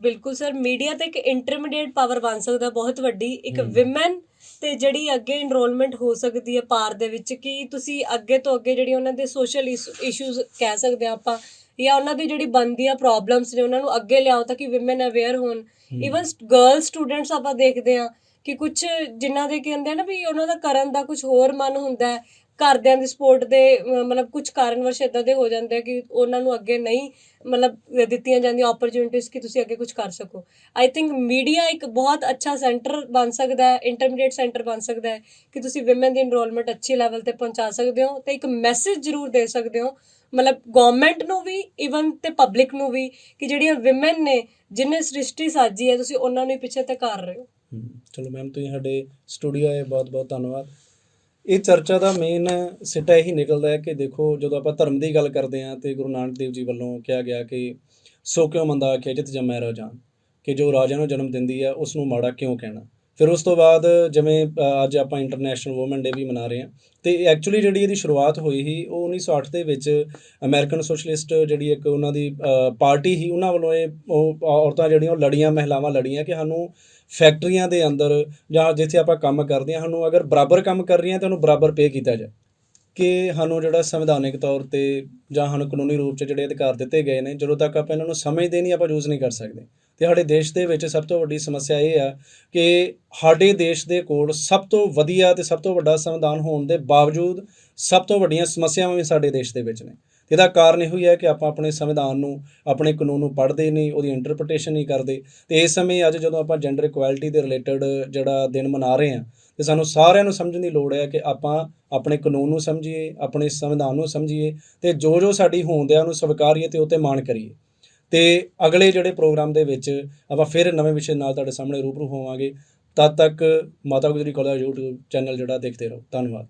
ਬਿਲਕੁਲ ਸਰ, ਮੀਡੀਆ ਤਾਂ ਇੱਕ ਇੰਟਰਮੀਡੀਏਟ ਪਾਵਰ ਬਣ ਸਕਦਾ ਬਹੁਤ ਵੱਡੀ, ਇੱਕ ਵਿਮਨ ਤੇ ਜਿਹੜੀ ਅੱਗੇ ਇਨਰੋਲਮੈਂਟ ਹੋ ਸਕਦੀ ਹੈ ਪਾਰ ਦੇ ਵਿੱਚ, ਕਿ ਤੁਸੀਂ ਅੱਗੇ ਤੋਂ ਅੱਗੇ ਜਿਹੜੀ ਉਹਨਾਂ ਦੇ ਸੋਸ਼ਲ ਇਸ਼ੂਜ਼ ਕਹਿ ਸਕਦੇ ਹਾਂ ਆਪਾਂ, ਜਾਂ ਉਹਨਾਂ ਦੀ ਜਿਹੜੀ ਬਣਦੀਆਂ ਪ੍ਰੋਬਲਮਸ ਨੇ ਉਹਨਾਂ ਨੂੰ ਅੱਗੇ ਲਿਆਓ ਤਾਂ ਕਿ ਵਿਮਨ ਅਵੇਅਰ ਹੋਣ। ਈਵਨ ਗਰਲ ਸਟੂਡੈਂਟਸ ਆਪਾਂ ਦੇਖਦੇ ਹਾਂ ਕਿ ਕੁਛ ਜਿਨ੍ਹਾਂ ਦੇ ਕੀ ਹੁੰਦੇ ਆ ਨਾ ਵੀ ਉਹਨਾਂ ਦਾ ਕਰਨ ਦਾ ਕੁਛ ਹੋਰ ਮਨ ਹੁੰਦਾ ਹੈ, ਘਰਦਿਆਂ ਦੀ ਸਪੋਰਟ ਦੇ ਮਤਲਬ ਕੁਝ ਕਾਰਨਵਸ਼ ਇੱਦਾਂ ਦੇ ਹੋ ਜਾਂਦੇ ਆ ਕਿ ਉਹਨਾਂ ਨੂੰ ਅੱਗੇ ਨਹੀਂ ਮਤਲਬ ਦਿੱਤੀਆਂ ਜਾਂਦੀਆਂ ਓਪਰਚੁਨਿਟੀਜ਼ ਕਿ ਤੁਸੀਂ ਅੱਗੇ ਕੁਝ ਕਰ ਸਕੋ। ਆਈ ਥਿੰਕ ਮੀਡੀਆ ਇੱਕ ਬਹੁਤ ਅੱਛਾ ਸੈਂਟਰ ਬਣ ਸਕਦਾ ਹੈ, ਇੰਟਰਮੀਡੀਏਟ ਸੈਂਟਰ ਬਣ ਸਕਦਾ ਹੈ ਕਿ ਤੁਸੀਂ ਵਿਮਨ ਦੀ ਇਨਰੋਲਮੈਂਟ ਅੱਛੀ ਲੈਵਲ ਤੇ ਪਹੁੰਚਾ ਸਕਦੇ ਹੋ ਤੇ ਇੱਕ ਮੈਸੇਜ ਜ਼ਰੂਰ ਦੇ ਸਕਦੇ ਹੋ ਮਤਲਬ ਗਵਰਨਮੈਂਟ ਨੂੰ ਵੀ ਈਵਨ ਤੇ ਪਬਲਿਕ ਨੂੰ ਵੀ ਕਿ ਜਿਹੜੀਆਂ ਵਿਮਨ ਨੇ ਜਿਹਨੇ ਸ੍ਰਿਸ਼ਟੀ ਸਾਜੀ ਹੈ ਤੁਸੀਂ ਉਹਨਾਂ ਨੂੰ ਹੀ ਪਿੱਛੇ ਧਕਾ ਰਹੇ ਹੋ। ਚਲੋ ਮੈਮ, ਤੁਸੀਂ ਸਾਡੇ ਸਟੂਡੀਓ ਆਏ, ਬਹੁਤ ਬਹੁਤ ਧੰਨਵਾਦ। ਇਹ ਚਰਚਾ ਦਾ ਮੇਨ ਸਿੱਟਾ ਇਹੀ ਨਿਕਲਦਾ ਹੈ ਕਿ ਦੇਖੋ, ਜਦੋਂ ਆਪਾਂ ਧਰਮ ਦੀ ਗੱਲ ਕਰਦੇ ਹਾਂ ਤੇ ਗੁਰੂ ਨਾਨਕ ਦੇਵ ਜੀ ਵੱਲੋਂ ਕਿਹਾ ਗਿਆ ਕਿ ਸੋ ਕਿਉਂ ਮੰਦਾ ਆਖਿਆ ਜਿਤ ਜੰਮੈ ਰਾਜਾਨ, ਕਿ ਜੋ ਰਾਜਾ ਨੂੰ ਜਨਮ ਦਿੰਦੀ ਹੈ ਉਸ ਨੂੰ ਮਾੜਾ ਕਿਉਂ ਕਹਿਣਾ। ਫਿਰ ਉਸ ਤੋਂ ਬਾਅਦ ਜਿਵੇਂ ਅੱਜ ਆਪਾਂ ਇੰਟਰਨੈਸ਼ਨਲ ਵੂਮਨ ਡੇ ਵੀ ਮਨਾ ਰਹੇ ਹਾਂ, ਅਤੇ ਐਕਚੁਅਲੀ ਜਿਹੜੀ ਇਹਦੀ ਸ਼ੁਰੂਆਤ ਹੋਈ ਸੀ ਉਹ 1908 ਦੇ ਵਿੱਚ ਅਮਰੀਕਨ ਸੋਸ਼ਲਿਸਟ ਜਿਹੜੀ ਇੱਕ ਉਹਨਾਂ ਦੀ ਪਾਰਟੀ ਸੀ, ਉਹਨਾਂ ਵੱਲੋਂ ਉਹ ਔਰਤਾਂ ਜਿਹੜੀਆਂ ਉਹ ਲੜੀਆਂ, ਮਹਿਲਾਵਾਂ ਲੜੀਆਂ ਕਿ ਸਾਨੂੰ ਫੈਕਟਰੀਆਂ ਦੇ ਅੰਦਰ ਜਾਂ ਜਿੱਥੇ ਆਪਾਂ ਕੰਮ ਕਰਦੇ ਹਾਂ, ਸਾਨੂੰ ਅਗਰ ਬਰਾਬਰ ਕੰਮ ਕਰ ਰਹੀਆਂ ਤਾਂ ਉਹਨੂੰ ਬਰਾਬਰ ਪੇ ਕੀਤਾ ਜਾਏ, ਕਿ ਸਾਨੂੰ ਜਿਹੜਾ ਸੰਵਿਧਾਨਿਕ ਤੌਰ 'ਤੇ ਜਾਂ ਸਾਨੂੰ ਕਾਨੂੰਨੀ ਰੂਪ 'ਚ ਜਿਹੜੇ ਅਧਿਕਾਰ ਦਿੱਤੇ ਗਏ ਨੇ, ਜਦੋਂ ਤੱਕ ਆਪਾਂ ਇਹਨਾਂ ਨੂੰ ਸਮਝਦੇ ਨਹੀਂ ਆਪਾਂ ਯੂਜ਼ ਨਹੀਂ ਕਰ ਸਕਦੇ। ਅਤੇ ਸਾਡੇ ਦੇਸ਼ ਦੇ ਵਿੱਚ ਸਭ ਤੋਂ ਵੱਡੀ ਸਮੱਸਿਆ ਇਹ ਆ ਕਿ ਸਾਡੇ ਦੇਸ਼ ਦੇ ਕੋਲ ਸਭ ਤੋਂ ਵਧੀਆ ਅਤੇ ਸਭ ਤੋਂ ਵੱਡਾ ਸੰਵਿਧਾਨ ਹੋਣ ਦੇ ਬਾਵਜੂਦ ਸਭ ਤੋਂ ਵੱਡੀਆਂ ਸਮੱਸਿਆਵਾਂ ਵੀ ਸਾਡੇ ਦੇਸ਼ ਦੇ ਵਿੱਚ ਨੇ। ਇਹਦਾ ਕਾਰਨ ਇਹੋ ਹੀ ਹੈ ਕਿ ਆਪਾਂ ਆਪਣੇ ਸੰਵਿਧਾਨ ਨੂੰ, ਆਪਣੇ ਕਾਨੂੰਨ ਨੂੰ ਪੜ੍ਹਦੇ ਨਹੀਂ, ਉਹਦੀ ਇੰਟਰਪ੍ਰੀਟੇਸ਼ਨ ਨਹੀਂ ਕਰਦੇ। ਅਤੇ ਇਸ ਸਮੇਂ ਅੱਜ ਜਦੋਂ ਆਪਾਂ ਜੈਂਡਰ ਇਕੁਐਲਿਟੀ ਦੇ ਰਿਲੇਟਡ ਜਿਹੜਾ ਦਿਨ ਮਨਾ ਰਹੇ ਹਾਂ, ਅਤੇ ਸਾਨੂੰ ਸਾਰਿਆਂ ਨੂੰ ਸਮਝਣ ਦੀ ਲੋੜ ਹੈ ਕਿ ਆਪਾਂ ਆਪਣੇ ਕਾਨੂੰਨ ਨੂੰ ਸਮਝੀਏ, ਆਪਣੇ ਸੰਵਿਧਾਨ ਨੂੰ ਸਮਝੀਏ, ਅਤੇ ਜੋ ਜੋ ਸਾਡੀ ਹੋਂਦ ਹੈ ਉਹਨੂੰ ਸਵੀਕਾਰੀਏ ਅਤੇ ਉਹ 'ਤੇ ਮਾਣ ਕਰੀਏ। ਅਤੇ ਅਗਲੇ ਜਿਹੜੇ ਪ੍ਰੋਗਰਾਮ ਦੇ ਵਿੱਚ ਆਪਾਂ ਫਿਰ ਨਵੇਂ ਵਿਸ਼ੇ ਨਾਲ ਤੁਹਾਡੇ ਸਾਹਮਣੇ ਰੂਬਰੂ ਹੋਵਾਂਗੇ। ਤਦ ਤੱਕ Mata Gujri college YouTube channel ਜਿਹੜਾ ਦੇਖਦੇ ਰਹੋ। ਧੰਨਵਾਦ।